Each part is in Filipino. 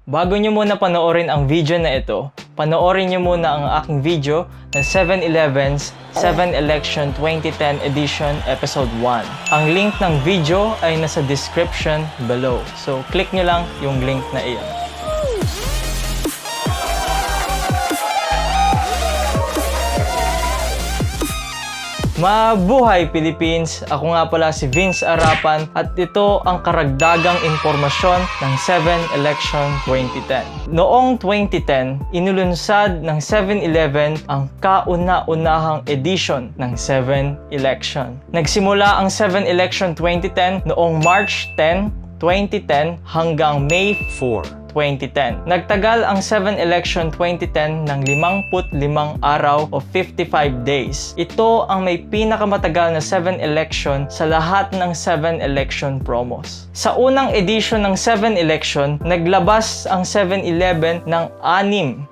Bago nyo muna panoorin ang video na ito, panoorin nyo muna ang aking video na 7-Eleven's 7 Election 2010 Edition Episode 1. Ang link ng video ay nasa description below. So, click nyo lang yung link na iyon. Mabuhay Philippines! Ako nga pala si Vince Arapan at ito ang karagdagang impormasyon ng 7 Election 2010. Noong 2010, inulunsad ng 7-Eleven ang kauna-unahang edition ng 7 Election. Nagsimula ang 7 Election 2010 noong March 10, 2010 hanggang May 4, 2010. Nagtagal ang 7 Election 2010 ng 55 araw o 55 days. Ito ang may pinakamatagal na 7 Election sa lahat ng 7 Election promos. Sa unang edition ng 7 Election, naglabas ang 7-Eleven ng anim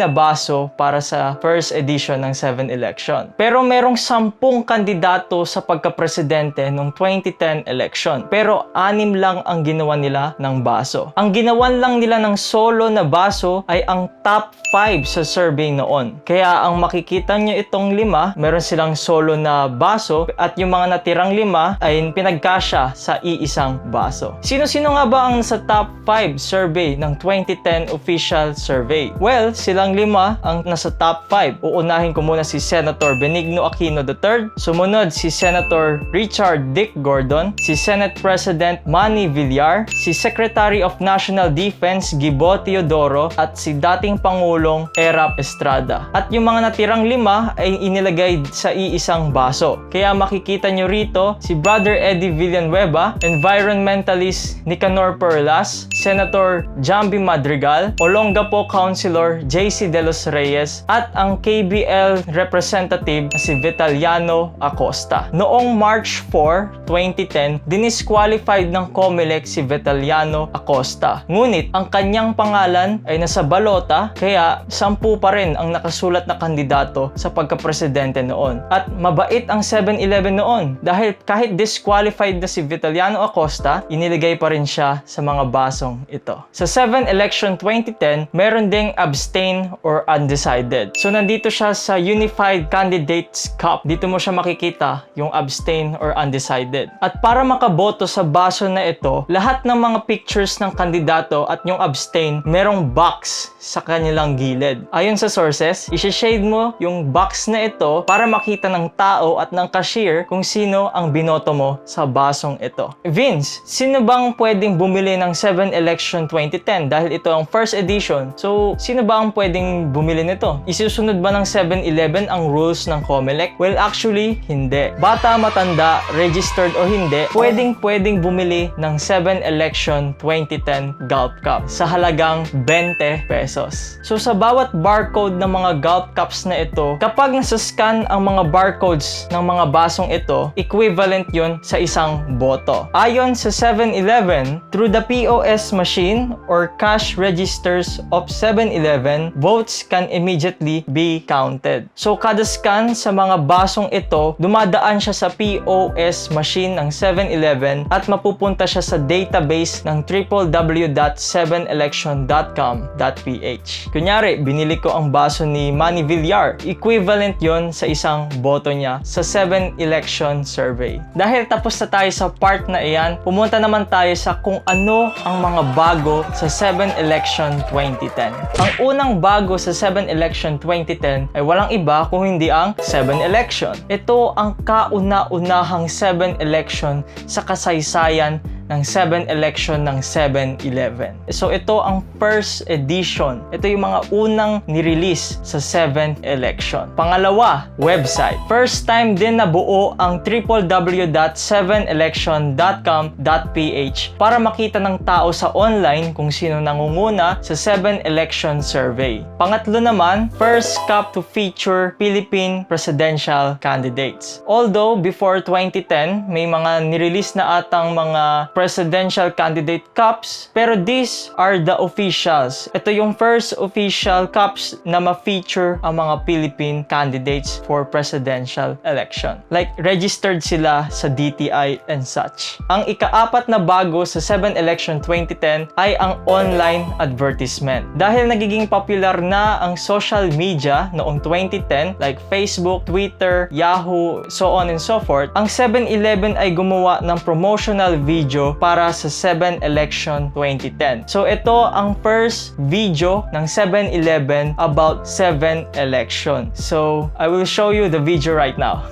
na baso para sa first edition ng 7 Election. Pero merong 10 kandidato sa pagkapresidente noong 2010 election. Pero 6 lang ang ginawa nila ng baso. Ang ginawan lang nila ng solo na baso ay ang top 5 sa survey noon. Kaya ang makikita nyo itong 5, meron silang solo na baso at yung mga natirang 5 ay pinagkasya sa iisang baso. Sino-sino nga ba ang nasa top 5 survey ng 2010 official survey? Well, silang 5 ang nasa top 5. Uunahin ko muna si Senator Benigno Aquino III, sumunod si Senator Richard Dick Gordon, si Senate President Manny Villar, si Secretary of National Defense Gibo Teodoro at si dating Pangulong Erap Estrada. At yung mga natirang 5 ay inilagay sa iisang baso. Kaya makikita nyo rito si Brother Eddie Villanueva, Environmentalist Nicanor Perlas, Senator Jambi Madrigal, Olongapo Councilor JC De Los Reyes at ang KBL representative na si Vitaliano Acosta. Noong March 4, 2010, dinisqualified ng COMELEC si Vitaliano Acosta. Ngunit ang kanyang pangalan ay nasa balota kaya 10 pa rin ang nakasulat na kandidato sa pagkapresidente noon. At mabait ang 7-Eleven noon dahil kahit disqualified na si Vitaliano Acosta, iniligay pa rin siya sa mga basong ito. Sa 7 Election 2010, meron ding abstain or undecided. So nandito siya sa Unified Candidates Cup. Dito mo siya makikita yung abstain or undecided. At para makaboto sa baso na ito, lahat ng mga pictures ng kandidato at yung abstain, merong box sa kanilang gilid. Ayon sa sources, isi-shade mo yung box na ito para makita ng tao at ng cashier kung sino ang binoto mo sa basong ito. Vince, sino bang pwedeng bumili ng 7 Election 2010 dahil ito ang first edition? So, sino ba ang pwedeng bumili nito? Isusunod ba ng 7-Eleven ang rules ng COMELEC? Well, actually, hindi. Bata, matanda, registered o hindi, pwedeng bumili ng 7 Election 2010 Gulf Cup sa halagang 20 pesos. So sa bawat barcode ng mga Gulf Cups na ito, kapag nasa-scan ang mga barcodes ng mga basong ito, equivalent yun sa isang boto. Ayon sa 7-Eleven, through the POS machine or cash registers of 7-Eleven, votes can immediately be counted. So kada scan sa mga basong ito, dumadaan siya sa POS machine ng 7-Eleven at mapupunta siya sa database ng www.7election.com.ph. Kunyari, binili ko ang baso ni Manny Villar. Equivalent yon sa isang boto niya sa 7 election survey. Dahil tapos na tayo sa part na iyan, pumunta naman tayo sa kung ano ang mga bago sa 7 election 2010. Ang unang bago sa 7 election 2010 ay walang iba kung hindi ang 7 election. Ito ang kauna-unahang 7 election sa kasaysayan ng 7 election ng 7-Eleven. So ito ang first edition. Ito yung mga unang nirelease sa 7 election. Pangalawa, website. First time din na buo ang www.7election.com.ph para makita ng tao sa online kung sino nangunguna sa 7 election survey. Pangatlo naman, first cup to feature Philippine presidential candidates. Although before 2010, may mga nirelease na atang mga presidential candidate cups, pero these are the officials. Ito yung first official cups na ma-feature ang mga Philippine candidates for presidential election. Like, registered sila sa DTI and such. Ang ika-4 na bago sa 7 election 2010 ay ang online advertisement. Dahil nagiging popular na ang social media noong 2010 like Facebook, Twitter, Yahoo, so on and so forth, ang 7-Eleven ay gumawa ng promotional video para sa 7 election 2010. So ito ang first video ng 7-Eleven about 7 election. So I will show you the video right now.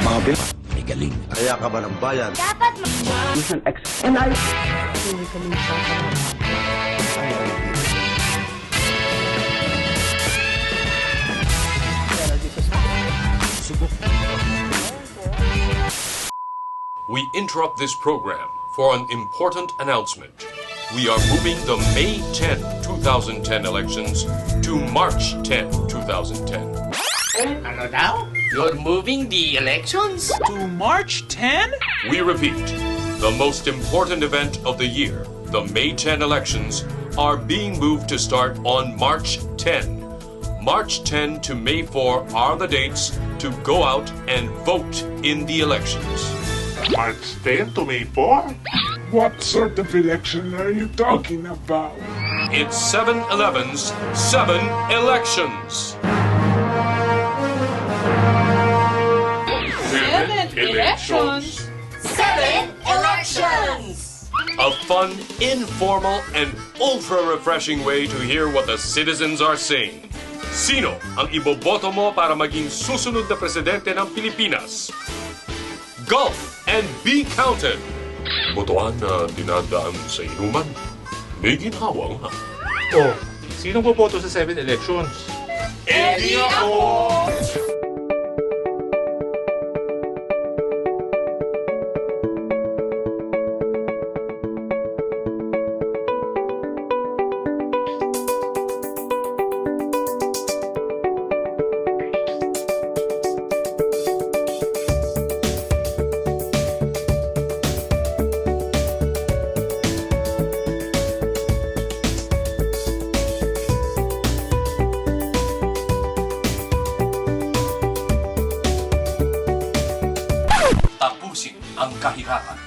Mga bil... May galing. Kaya ka ba ng bayan? Dapat We interrupt this program for an important announcement. We are moving the May 10, 2010 elections to March 10, 2010. Ano daw? You're moving the elections? To March 10? We repeat, the most important event of the year, the May 10 elections, are being moved to start on March 10. March 10 to May 4 are the dates to go out and vote in the elections. March 10 to May 4? What sort of election are you talking about? It's 7-Eleven's 7 elections. 7 elections? 7 elections! A fun, informal, and ultra-refreshing way to hear what the citizens are saying. Sino ang iboboto mo para maging susunod na presidente ng Pilipinas? Gulp and be counted! Botohan na dinadaan sa inuman. May ginhawang ha. Oh, sino boboto sa 7 elections? Edi ako! Tapusin ang kahirapan.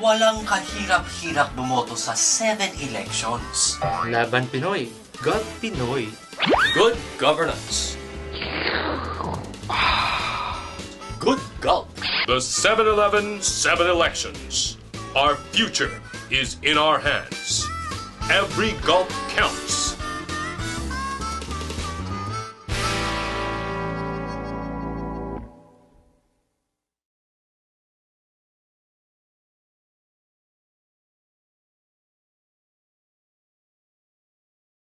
Walang kahirap-hirap bumoto sa 7 elections. Laban Pinoy. God Pinoy. Good governance. Good gulp. The 7-Eleven 7 elections. Our future is in our hands. Every gulp counts.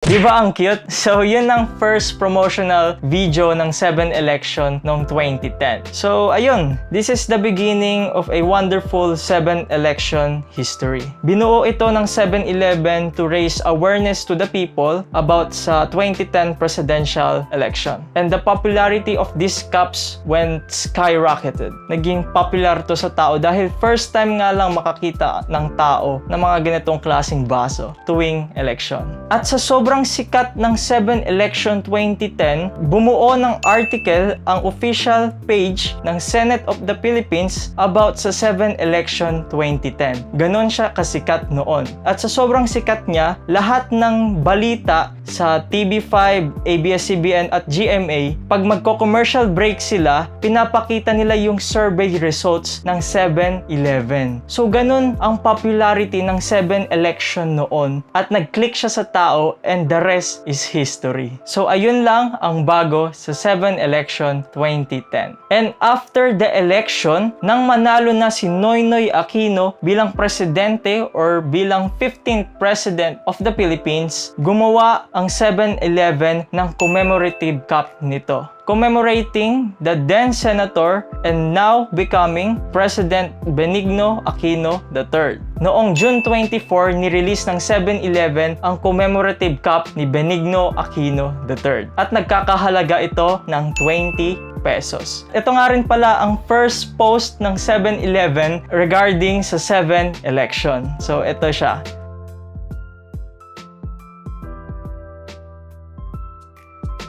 Di ba ang cute? So, yun ang first promotional video ng 7 election noong 2010. So, ayun. This is the beginning of a wonderful 7 election history. Binuo ito ng 7-Eleven to raise awareness to the people about sa 2010 presidential election. And the popularity of these cups went skyrocketed. Naging popular to sa tao dahil first time nga lang makakita ng tao ng mga ganitong klaseng baso tuwing election. At sa sobrang sikat ng 7 election 2010, bumuo ng article ang official page ng Senate of the Philippines about sa 7 election 2010. Ganon siya kasikat noon. At sa sobrang sikat niya, lahat ng balita sa TV5, ABS-CBN at GMA, pag magko-commercial break sila, pinapakita nila yung survey results ng 7-Eleven. So ganun ang popularity ng 7 election noon at nag-click siya sa tao and the rest is history. So ayun lang ang bago sa 7 election 2010. And after the election, nang manalo na si Noynoy Aquino bilang presidente or bilang 15th president of the Philippines, gumawa ang 7-Eleven ng commemorative cup nito, commemorating the then Senator and now becoming President Benigno Aquino III. Noong June 24, nirelease ng 7-Eleven ang commemorative cup ni Benigno Aquino III at nagkakahalaga ito ng 20 pesos. Ito nga rin pala ang first post ng 7-Eleven regarding sa 7 election. So ito siya.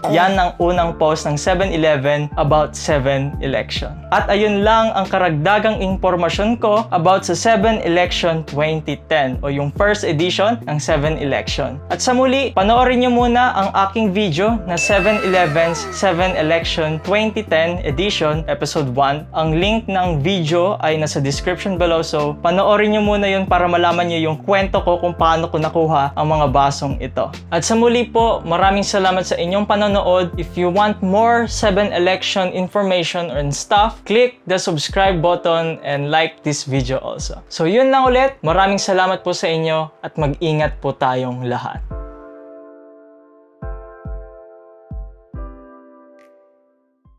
Yan ang unang post ng 7-Eleven about 7 election. At ayun lang ang karagdagang impormasyon ko about sa 7 election 2010 o yung first edition ng 7 election. At sa muli, panoorin nyo muna ang aking video na 7-Eleven's 7 election 2010 edition episode 1. Ang link ng video ay nasa description below, so panoorin nyo muna yun para malaman nyo yung kwento ko kung paano ko nakuha ang mga basong ito. At sa muli po, maraming salamat sa inyong panonood. If you want more 7 election information and stuff, click the subscribe button and like this video also. So yun lang ulit, maraming salamat po sa inyo at mag-ingat po tayong lahat.